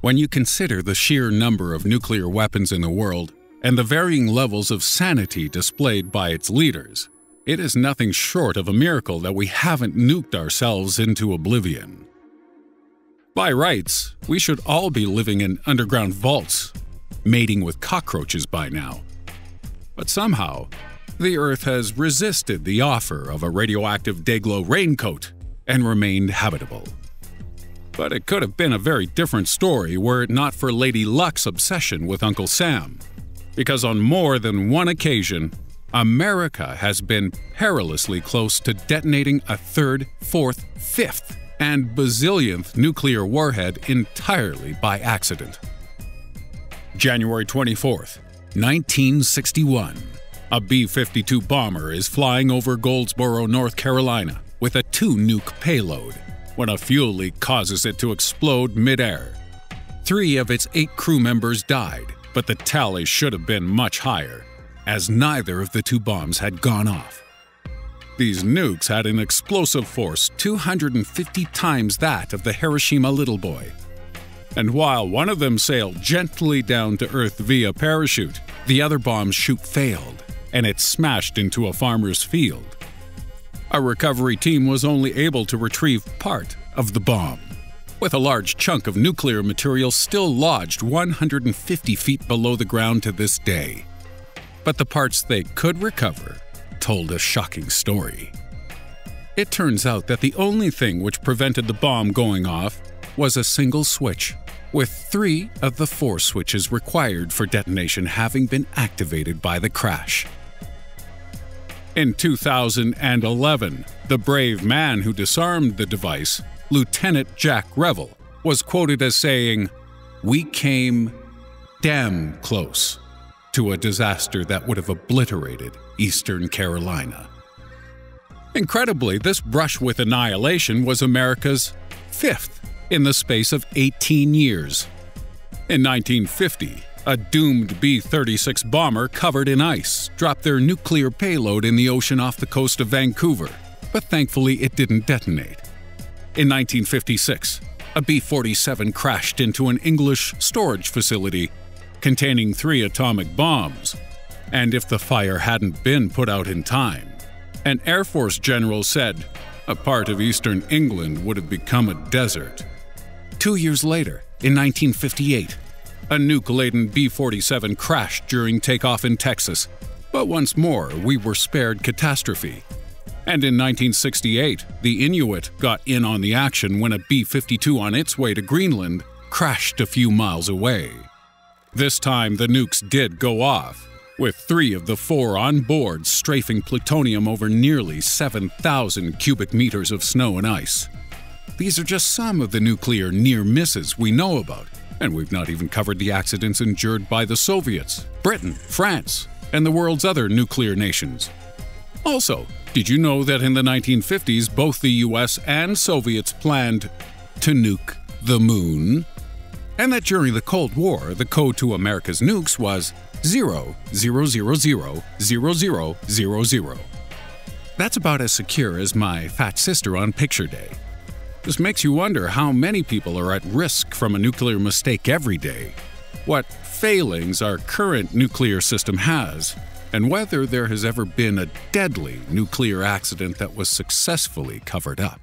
When you consider the sheer number of nuclear weapons in the world and the varying levels of sanity displayed by its leaders, it is nothing short of a miracle that we haven't nuked ourselves into oblivion. By rights, we should all be living in underground vaults, mating with cockroaches by now. But somehow, the Earth has resisted the offer of a radioactive day-glo raincoat and remained habitable. But it could have been a very different story were it not for Lady Luck's obsession with Uncle Sam. Because on more than one occasion, America has been perilously close to detonating a third, fourth, fifth, and bazillionth nuclear warhead entirely by accident. January 24th, 1961. A B-52 bomber is flying over Goldsboro, North Carolina, with a two-nuke payload when a fuel leak causes it to explode mid-air. 3 of its 8 crew members died, but the tally should have been much higher, as neither of the 2 bombs had gone off. These nukes had an explosive force 250 times that of the Hiroshima Little Boy. And while one of them sailed gently down to Earth via parachute, the other bomb's chute failed, and it smashed into a farmer's field. A recovery team was only able to retrieve part of the bomb, with a large chunk of nuclear material still lodged 150 feet below the ground to this day. But the parts they could recover told a shocking story. It turns out that the only thing which prevented the bomb going off was a single switch, with 3 of the 4 switches required for detonation having been activated by the crash. In 2011, the brave man who disarmed the device, Lieutenant Jack Revelle, was quoted as saying, "We came damn close to a disaster that would have obliterated Eastern Carolina." Incredibly, this brush with annihilation was America's 5th in the space of 18 years. In 1950, a doomed B-36 bomber covered in ice dropped their nuclear payload in the ocean off the coast of Vancouver, but thankfully it didn't detonate. In 1956, a B-47 crashed into an English storage facility containing 3 atomic bombs, and if the fire hadn't been put out in time, an Air Force general said a part of eastern England would have become a desert. 2 years later, in 1958, a nuke-laden B-47 crashed during takeoff in Texas, but once more we were spared catastrophe. And in 1968, the Inuit got in on the action when a B-52 on its way to Greenland crashed a few miles away. This time the nukes did go off, with 3 of the 4 on board strafing plutonium over nearly 7,000 cubic meters of snow and ice. These are just some of the nuclear near-misses we know about, and we've not even covered the accidents endured by the Soviets, Britain, France, and the world's other nuclear nations. Also, did you know that in the 1950s both the US and Soviets planned to nuke the moon? And that during the Cold War, the code to America's nukes was 0000000. That's about as secure as my fat sister on picture day. This makes you wonder how many people are at risk from a nuclear mistake every day, what failings our current nuclear system has, and whether there has ever been a deadly nuclear accident that was successfully covered up.